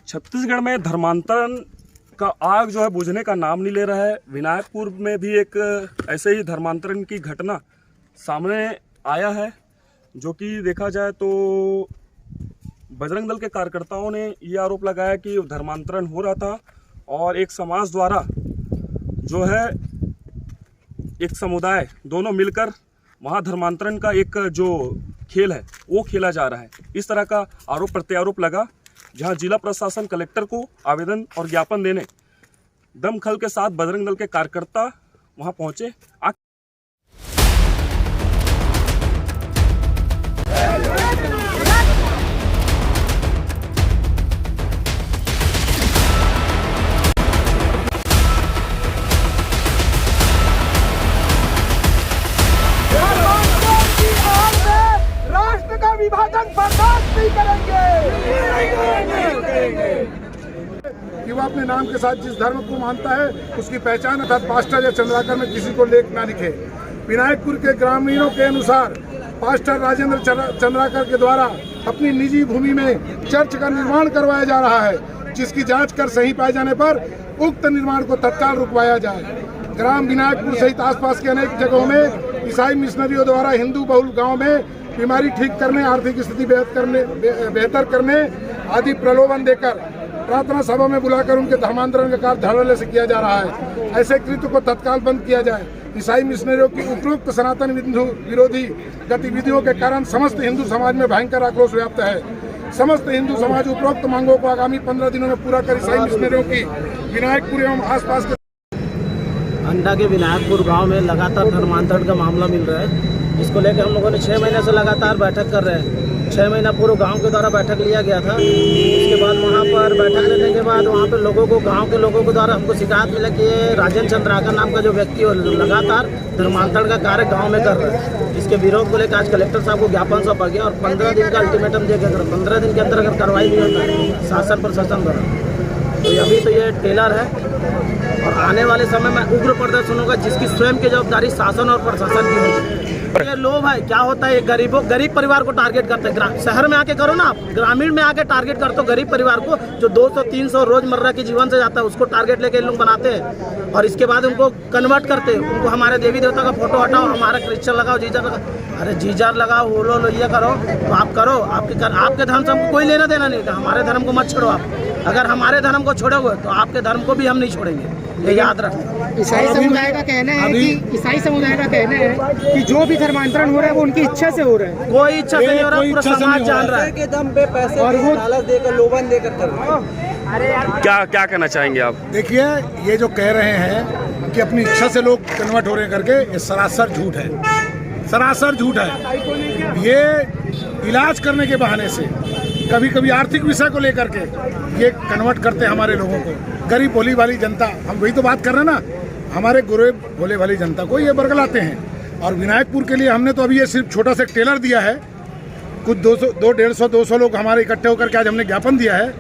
छत्तीसगढ़ में धर्मांतरण का आग जो है बुझने का नाम नहीं ले रहा है। विनायकपुर में भी एक ऐसे ही धर्मांतरण की घटना सामने आया है, जो कि देखा जाए तो बजरंग दल के कार्यकर्ताओं ने ये आरोप लगाया कि धर्मांतरण हो रहा था और एक समाज द्वारा जो है एक समुदाय दोनों मिलकर वहाँ धर्मांतरण का एक जो खेल है वो खेला जा रहा है। इस तरह का आरोप प्रत्यारोप लगा, जहां जिला प्रशासन कलेक्टर को आवेदन और ज्ञापन देने दमखम के साथ बजरंग दल के कार्यकर्ता वहां पहुंचे। राष्ट्र का विभाजन बर्दाश्त नहीं करेंगे। कि वो अपने नाम के साथ जिस धर्म को मानता है उसकी पहचान अर्थात पास्टर या चंद्राकर में किसी को लेख ना लिखे। विनायकपुर के ग्रामीणों के अनुसार पास्टर राजेंद्र चंद्राकर के द्वारा अपनी निजी भूमि में चर्च का निर्माण करवाया जा रहा है, जिसकी जांच कर सही पाए जाने पर उक्त निर्माण को तत्काल रुकवाया जाए। ग्राम विनायकपुर सहित आसपास के अनेक जगहों में ईसाई मिशनरियों द्वारा हिंदू बहुल गाँव में बीमारी ठीक करने, आर्थिक स्थिति बेहतर करने आदि प्रलोभन देकर प्रार्थना सभा में बुलाकर उनके धर्मांतरण का कार्य धड़ल्ले से किया जा रहा है। ऐसे कृत्य को तत्काल बंद किया जाए। ईसाई मिशनरियों की उपरोक्त सनातन हिंदू विरोधी गतिविधियों के कारण समस्त हिंदू समाज में भयंकर आक्रोश व्याप्त है। समस्त हिंदू समाज उपरोक्त मांगों को आगामी 15 दिनों में पूरा कर ईसाई मिशनरियों की विनायकपुर एवं आसपास के अंडा के विनायकपुर गांव में लगातार धर्मांतरण का मामला मिल रहा है, जिसको लेकर हम लोगों ने 6 महीने से लगातार बैठक कर रहे हैं। 6 महीना पूरे गांव के द्वारा बैठक लिया गया था। उसके बाद वहां पर बैठक लेने के बाद वहां पे लोगों को, गांव के लोगों के द्वारा हमको शिकायत मिला कि ये राजेंद्र चंद्राकर नाम का जो व्यक्ति है लगातार धर्मांतरण का कार्य गाँव में कर रहा है। इसके विरोध को लेकर आज कलेक्टर साहब को ज्ञापन सौंपा गया और 15 दिन का अल्टीमेटम दिया गया। 15 दिन के अंदर अगर कार्रवाई नहीं होता है शासन प्रशासन द्वारा, तो अभी तो ये टेलर है और आने वाले समय में उग्र प्रदर्शन होगा, जिसकी स्वयं की जवाबदारी शासन और प्रशासन की होगी। ये लोभ है, क्या होता है, गरीब परिवार को टारगेट करते हैं। शहर में आके करो ना, आप ग्रामीण में आके टारगेट करते हो गरीब परिवार को, जो 200-300 रोजमर्रा के जीवन से जाता है, उसको टारगेट लेके लोग बनाते हैं और इसके बाद उनको कन्वर्ट करते हैं। उनको हमारे देवी देवता का फोटो हटाओ, हमारा क्रिश्चियन लगाओ, जीजा लगाओ। अरे जीजा लगाओ, होलो ये करो तो आप करो, आपके धर्म से हमको कोई लेना देना नहीं था। हमारे धर्म को मत छोड़ो आप। अगर हमारे धर्म को छोड़ोगे तो आपके धर्म को भी हम नहीं छोड़ेंगे, ये याद रखें। ईसाई समुदाय का कहना है कि जो भी धर्मांतरण हो रहा है वो उनकी इच्छा से हो रहा है। कोई इच्छा से नहीं हो रहा, पूरा समाज जान रहा है के दम पे पैसे और वो लालच देकर लोभन देकर कर रहे हैं। क्या कहना चाहेंगे आप? देखिए, ये जो कह रहे हैं कि अपनी इच्छा से लोग कन्वर्ट हो रहे हैं करके, ये सरासर झूठ है, सरासर झूठ है। ये इलाज करने के बहाने से, कभी कभी आर्थिक विषय को लेकर के ये कन्वर्ट करते हैं हमारे लोगों को। गरीब भोली वाली जनता, हम वही तो बात कर रहे हैं ना, हमारे गरीब भोले वाली जनता को ये बरगलाते हैं। और विनायकपुर के लिए हमने तो अभी ये सिर्फ छोटा सा टेलर दिया है। कुछ 200 लोग हमारे इकट्ठे होकर के आज हमने ज्ञापन दिया है।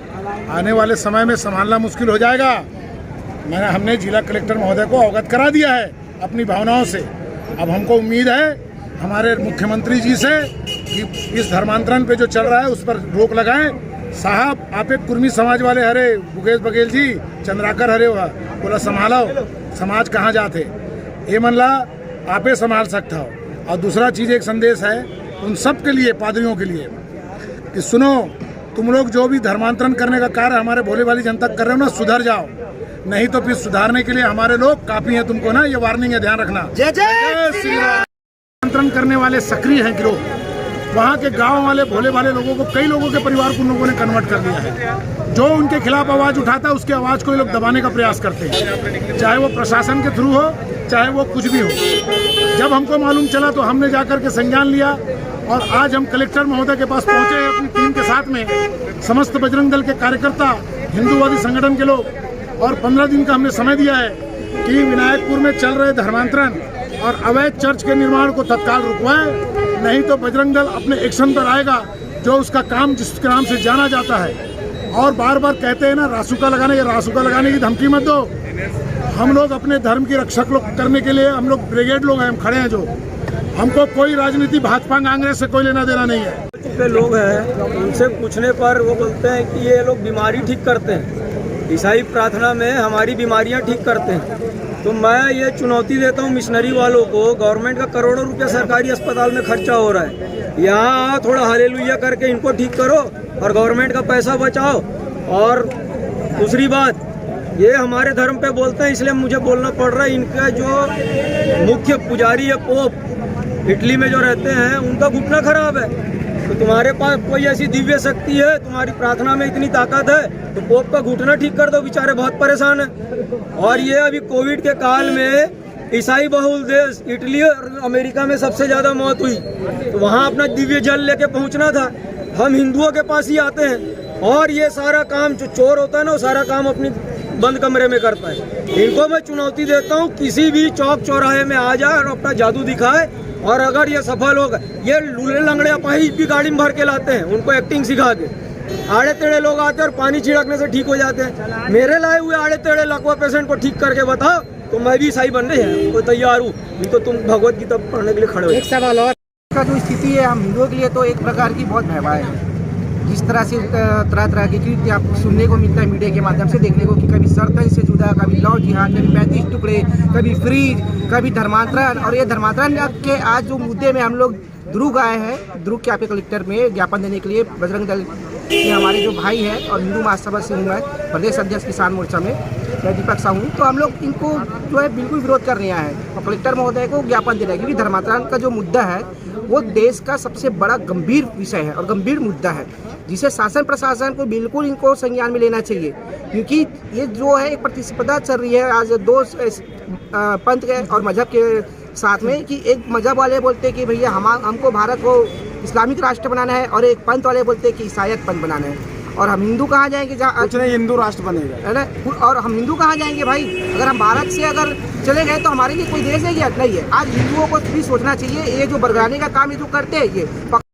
आने वाले समय में संभालना मुश्किल हो जाएगा। हमने जिला कलेक्टर महोदय को अवगत करा दिया है अपनी भावनाओं से। अब हमको उम्मीद है हमारे मुख्यमंत्री जी से कि इस धर्मांतरण पे जो चल रहा है उस पर रोक लगाएं। साहब, आप एक कुर्मी समाज वाले हरे, मुकेश बघेल जी चंद्राकर हरे हुआ बोला संभालो, समाज कहाँ जाते, ये मनला आपे संभाल सकता हो। और दूसरा चीज़, एक संदेश है उन सब के लिए, पादरियों के लिए, कि सुनो, तुम लोग जो भी धर्मांतरण करने का कार्य हमारे भोले वाली जनता कर रहे हो ना, सुधर जाओ, नहीं तो फिर सुधारने के लिए हमारे लोग काफ़ी हैं। तुमको ना ये वार्निंग है, ध्यान रखना। जय जय श्री राम। धर्मांतरण करने वाले सक्रिय हैं गिरोह। वहाँ के गांव वाले भोले वाले लोगों को, कई लोगों के परिवार को उन लोगों ने कन्वर्ट कर दिया है। जो उनके खिलाफ आवाज़ उठाता है उसकी आवाज़ को ये लोग दबाने का प्रयास करते हैं, चाहे वो प्रशासन के थ्रू हो, चाहे वो कुछ भी हो। जब हमको मालूम चला तो हमने जाकर के संज्ञान लिया और आज हम कलेक्टर महोदय के पास पहुँचे हैं अपनी टीम के साथ में, समस्त बजरंग दल के कार्यकर्ता, हिंदूवादी संगठन के लोग। और 15 दिन का हमने समय दिया है कि विनायकपुर में चल रहे धर्मांतरण और अवैध चर्च के निर्माण को तत्काल रुकवाएं, नहीं तो बजरंग दल अपने एक्शन पर आएगा, जो उसका काम जिसके नाम से जाना जाता है। और बार बार कहते हैं ना रासुका लगाने, ये रासुका लगाने की धमकी मत दो। हम लोग अपने धर्म की रक्षा करने के लिए, हम लोग ब्रिगेड लोग हैं, हम खड़े हैं। जो हमको कोई राजनीति भाजपा कांग्रेस से कोई लेना देना नहीं है। पे लोग हैं, उनसे पूछने पर वो बोलते हैं कि ये लोग बीमारी ठीक करते हैं, ईसाई प्रार्थना में हमारी बीमारियां ठीक करते हैं। तो मैं ये चुनौती देता हूँ मिशनरी वालों को, गवर्नमेंट का करोड़ों रुपया सरकारी अस्पताल में खर्चा हो रहा है, यहाँ थोड़ा हालेलुया करके इनको ठीक करो और गवर्नमेंट का पैसा बचाओ। और दूसरी बात, ये हमारे धर्म पे बोलते हैं इसलिए मुझे बोलना पड़ रहा है, इनका जो मुख्य पुजारी है पोप इटली में जो रहते हैं, उनका घुटना खराब है। तो तुम्हारे पास कोई ऐसी दिव्य शक्ति है, तुम्हारी प्रार्थना में इतनी ताकत है, तो पोप का घुटना ठीक कर दो, बेचारे बहुत परेशान हैं। और ये अभी कोविड के काल में ईसाई बहुल देश इटली और अमेरिका में सबसे ज़्यादा मौत हुई, तो वहाँ अपना दिव्य जल लेके पहुँचना था। हम हिंदुओं के पास ही आते हैं और ये सारा काम जो चोर होता है ना, वो सारा काम अपनी बंद कमरे में करता है। इनको मैं चुनौती देता हूँ, किसी भी चौक चौराहे में आ जाए और अपना जादू दिखाए, और अगर ये सफल होगा, ये लूले लंगड़े अपाहिज भी गाड़ी में भर के लाते हैं, उनको एक्टिंग सिखा के। आड़े टेढ़े लोग आते हैं और पानी छिड़कने से ठीक हो जाते हैं। मेरे लाए हुए आड़े टेढ़े लकवा पेशेंट को ठीक करके बताओ तो मैं भी ईसाई बनने हैं तो तैयार हूँ, नहीं तो तुम भगवत गीता पढ़ने के लिए खड़े हो। एक सवाल और, का जो स्थिति है हम हिंदुओं के लिए तो एक प्रकार की बहुत भयावह है। जिस तरह से तरह तरह के कृत्य आपको सुनने को मिलता है मीडिया के माध्यम से, देखने को कि कभी सरतन से जुड़ा, कभी लव जिहाद, कभी 35 टुकड़े, कभी फ्रीज, कभी धर्मांतरण। और ये धर्मांतरण के आज जो मुद्दे में हम लोग ध्रुव आए हैं, ध्रुव के आपके कलेक्टर में ज्ञापन देने के लिए, बजरंग दल के हमारे जो भाई हैं और हिंदू महासभा से हूँ मैं, प्रदेश अध्यक्ष किसान मोर्चा में मैं दीपक साहू हूँ, तो हम लोग इनको जो है बिल्कुल विरोध कर रहे हैं और कलेक्टर महोदय को ज्ञापन दे रहे हैं, क्योंकि धर्मांतरण का जो मुद्दा है वो देश का सबसे बड़ा गंभीर विषय है और गंभीर मुद्दा है, जिसे शासन प्रशासन को बिल्कुल इनको संज्ञान में लेना चाहिए। क्योंकि ये जो है एक प्रतिस्पर्धा चल रही है आज दो पंथ के और मजहब के साथ में, कि एक मजहब वाले बोलते हैं कि भैया हमको भारत को इस्लामिक राष्ट्र बनाना है, और एक पंथ वाले बोलते हैं कि ईसाईयत पंथ बनाना है। और हम हिंदू कहाँ जाएंगे जहाँ हिंदू राष्ट्र बनेगा, है ना? और हम हिंदू कहाँ जाएंगे भाई? अगर हम भारत से अगर चले गए तो हमारे लिए कोई देश है या नहीं है? आज हिंदुओं को भी सोचना चाहिए, ये जो बरगलाने का काम ये जो करते हैं ये